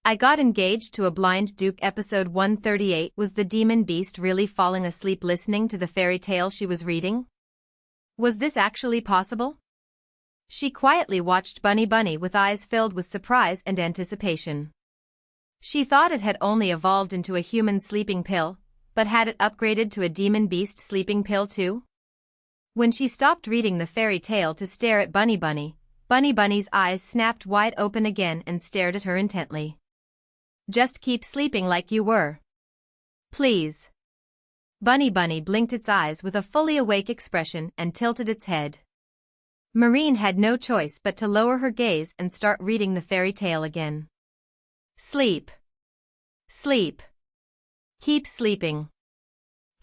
I got engaged to a blind duke. Episode 138. Was the demon beast really falling asleep listening to the fairy tale she was reading? Was this actually possible? She quietly watched Bunny with eyes filled with surprise and anticipation. She thought it had only evolved into a human sleeping pill, but had it upgraded to a demon beast sleeping pill too? When she stopped reading the fairy tale to stare at Bunny's eyes snapped wide open again and stared at her intently. Just keep sleeping like you were. Please. Bunny blinked its eyes with a fully awake expression and tilted its head. Marin had no choice but to lower her gaze and start reading the fairy tale again. Sleep. Sleep. Keep sleeping.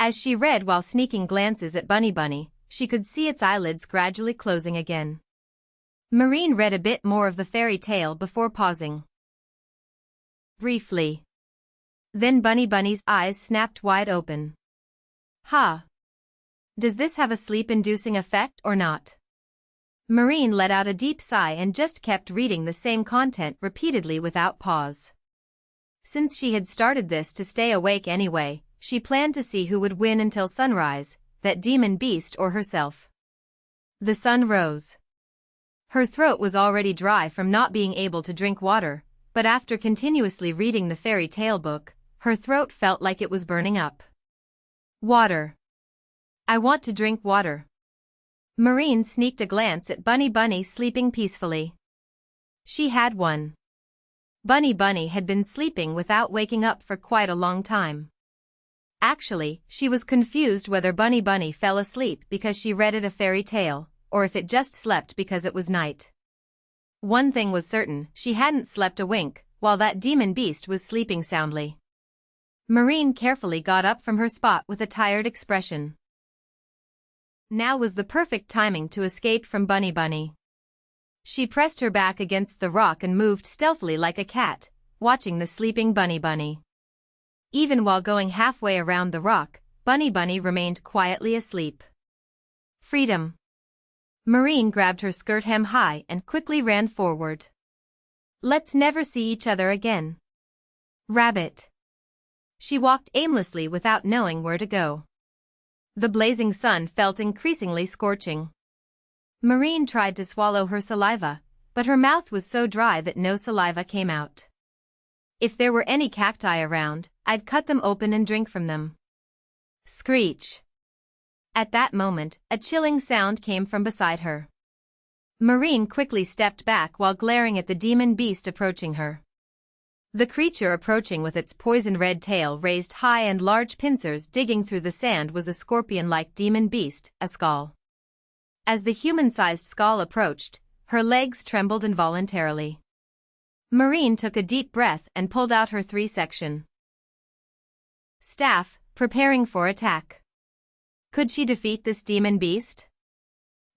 As she read while sneaking glances at Bunny, she could see its eyelids gradually closing again. Marin read a bit more of the fairy tale before pausing. Briefly. Then Bunny's eyes snapped wide open. Ha! Does this have a sleep-inducing effect or not? Marin let out a deep sigh and just kept reading the same content repeatedly without pause. Since she had started this to stay awake anyway, she planned to see who would win until sunrise, that demon beast or herself. The sun rose. Her throat was already dry from not being able to drink water, but after continuously reading the fairy tale book, her throat felt like it was burning up. Water. I want to drink water. Marin sneaked a glance at Bunny sleeping peacefully. She had one. Bunny had been sleeping without waking up for quite a long time. Actually, she was confused whether Bunny fell asleep because she read it a fairy tale, or if it just slept because it was night. One thing was certain, she hadn't slept a wink, while that demon beast was sleeping soundly. Marin carefully got up from her spot with a tired expression. Now was the perfect timing to escape from Bunny. She pressed her back against the rock and moved stealthily like a cat, watching the sleeping Bunny. Even while going halfway around the rock, Bunny remained quietly asleep. Freedom. Marin grabbed her skirt hem high and quickly ran forward. Let's never see each other again. Rabbit. She walked aimlessly without knowing where to go. The blazing sun felt increasingly scorching. Marin tried to swallow her saliva, but her mouth was so dry that no saliva came out. If there were any cacti around, I'd cut them open and drink from them. Screech. At that moment, a chilling sound came from beside her. Marin quickly stepped back while glaring at the demon beast approaching her. The creature approaching with its poison-red tail raised high and large pincers digging through the sand was a scorpion-like demon beast, a skull. As the human-sized skull approached, her legs trembled involuntarily. Marin took a deep breath and pulled out her 3-section staff, preparing for attack. Could she defeat this demon beast?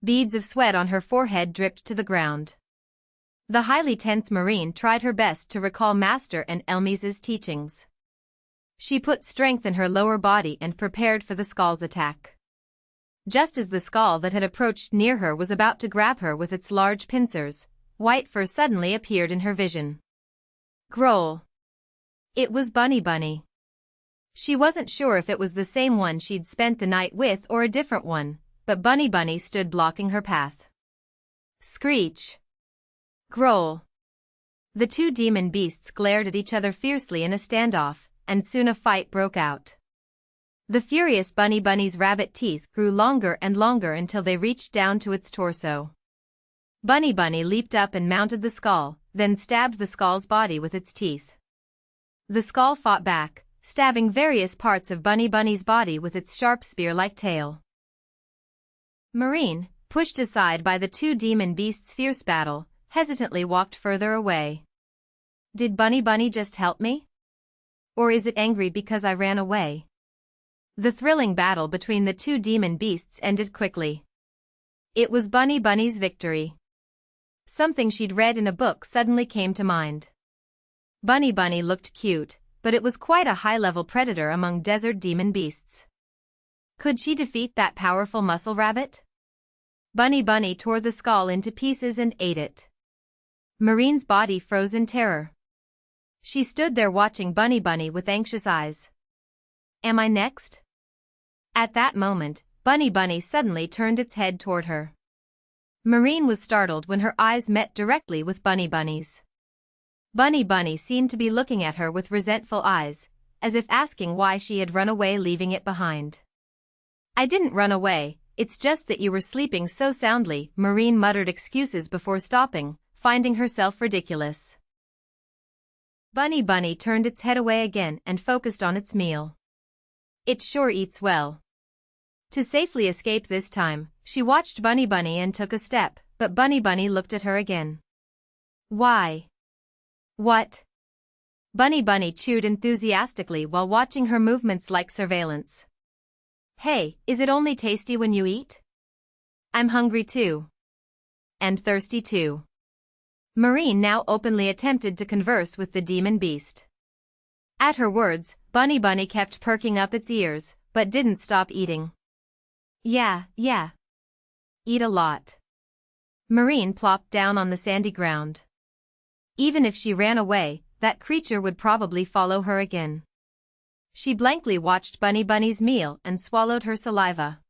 Beads of sweat on her forehead dripped to the ground. The highly tense Marin tried her best to recall Master and Elmis's teachings. She put strength in her lower body and prepared for the skull's attack. Just as the skull that had approached near her was about to grab her with its large pincers, white fur suddenly appeared in her vision. Growl. It was Bunny. She wasn't sure if it was the same one she'd spent the night with or a different one, but Bunny stood blocking her path. Screech. Growl. The two demon beasts glared at each other fiercely in a standoff, and soon a fight broke out. The furious Bunny's rabbit teeth grew longer and longer until they reached down to its torso. Bunny leaped up and mounted the skull, then stabbed the skull's body with its teeth. The skull fought back, stabbing various parts of Bunny's body with its sharp spear-like tail. Marin, pushed aside by the two demon beasts' fierce battle, hesitantly walked further away. Did Bunny just help me? Or is it angry because I ran away? The thrilling battle between the two demon beasts ended quickly. It was Bunny's victory. Something she'd read in a book suddenly came to mind. Bunny looked cute, but it was quite a high-level predator among desert demon beasts. Could she defeat that powerful muscle rabbit? Bunny tore the skull into pieces and ate it. Marin's body froze in terror. She stood there watching Bunny Bunny with anxious eyes. Am I next? At that moment, Bunny Bunny suddenly turned its head toward her. Marin was startled when her eyes met directly with Bunny Bunny's. Bunny Bunny seemed to be looking at her with resentful eyes, as if asking why she had run away leaving it behind. I didn't run away, it's just that you were sleeping so soundly, Marin muttered excuses before stopping, finding herself ridiculous. Bunny Bunny turned its head away again and focused on its meal. It sure eats well. To safely escape this time, she watched Bunny Bunny and took a step, but Bunny Bunny looked at her again. Why? What? Bunny Bunny chewed enthusiastically while watching her movements like surveillance. Hey, is it only tasty when you eat? I'm hungry too. And thirsty too. Marin now openly attempted to converse with the demon beast. At her words, Bunny Bunny kept perking up its ears, but didn't stop eating. Yeah. Eat a lot. Marin plopped down on the sandy ground. Even if she ran away, that creature would probably follow her again. She blankly watched Bunny Bunny's meal and swallowed her saliva.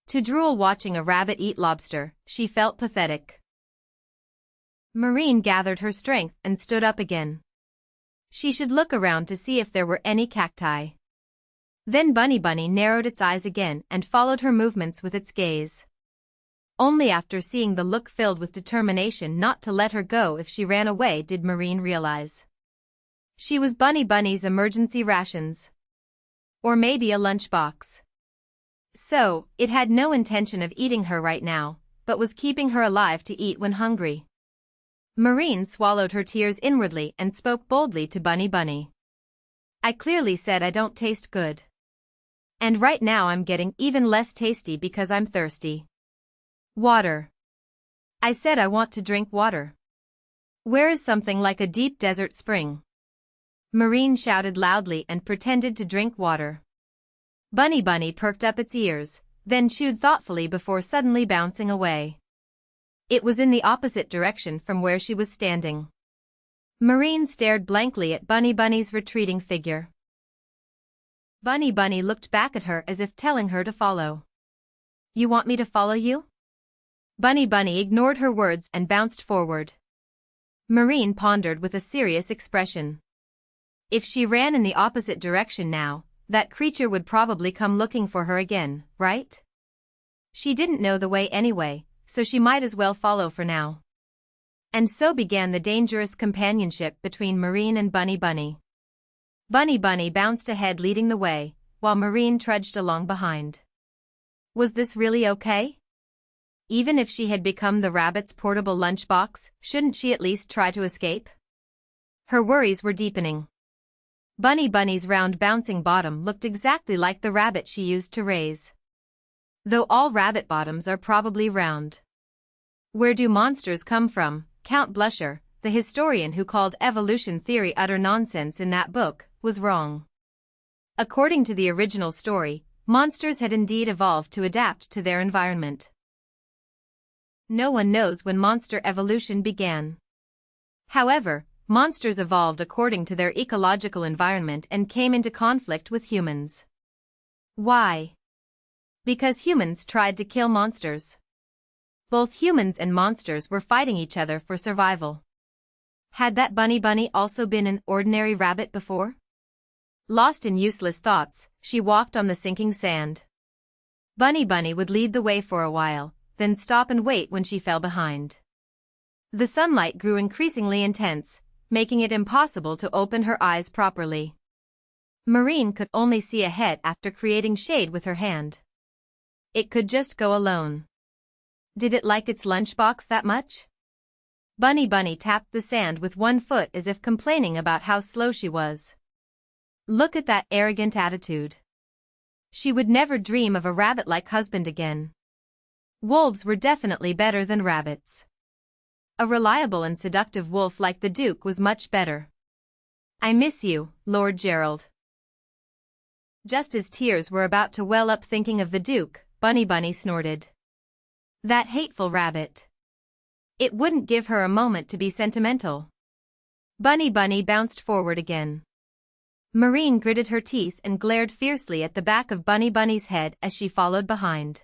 To drool watching a rabbit eat lobster, she felt pathetic. Marin gathered her strength and stood up again. She should look around to see if there were any cacti. Then Bunny Bunny narrowed its eyes again and followed her movements with its gaze. Only after seeing the look filled with determination not to let her go if she ran away did Marin realize. She was Bunny Bunny's emergency rations. Or maybe a lunchbox. So, it had no intention of eating her right now, but was keeping her alive to eat when hungry. Marin swallowed her tears inwardly and spoke boldly to Bunny Bunny. I clearly said I don't taste good. And right now I'm getting even less tasty because I'm thirsty. Water. I said I want to drink water. Where is something like a deep desert spring? Marin shouted loudly and pretended to drink water. Bunny Bunny perked up its ears, then chewed thoughtfully before suddenly bouncing away. It was in the opposite direction from where she was standing. Marin stared blankly at Bunny Bunny's retreating figure. Bunny Bunny looked back at her as if telling her to follow. You want me to follow you? Bunny Bunny ignored her words and bounced forward. Marin pondered with a serious expression. If she ran in the opposite direction now, that creature would probably come looking for her again, right? She didn't know the way anyway, so she might as well follow for now. And so began the dangerous companionship between Marin and Bunny Bunny. Bunny Bunny bounced ahead leading the way, while Marin trudged along behind. Was this really okay? Even if she had become the rabbit's portable lunchbox, shouldn't she at least try to escape? Her worries were deepening. Bunny Bunny's round bouncing bottom looked exactly like the rabbit she used to raise. Though all rabbit bottoms are probably round. Where do monsters come from? Count Blusher, the historian who called evolution theory utter nonsense in that book, was wrong. According to the original story, monsters had indeed evolved to adapt to their environment. No one knows when monster evolution began. However, monsters evolved according to their ecological environment and came into conflict with humans. Why? Because humans tried to kill monsters. Both humans and monsters were fighting each other for survival. Had that Bunny Bunny also been an ordinary rabbit before? Lost in useless thoughts, she walked on the sinking sand. Bunny Bunny would lead the way for a while, then stop and wait when she fell behind. The sunlight grew increasingly intense, making it impossible to open her eyes properly. Marin could only see ahead after creating shade with her hand. It could just go alone. Did it like its lunchbox that much? Bunny Bunny tapped the sand with one foot as if complaining about how slow she was. Look at that arrogant attitude. She would never dream of a rabbit-like husband again. Wolves were definitely better than rabbits. A reliable and seductive wolf like the Duke was much better. I miss you, Lord Gerald. Just as tears were about to well up thinking of the Duke, Bunny Bunny snorted. That hateful rabbit. It wouldn't give her a moment to be sentimental. Bunny bounced forward again. Marin gritted her teeth and glared fiercely at the back of Bunny's head as she followed behind.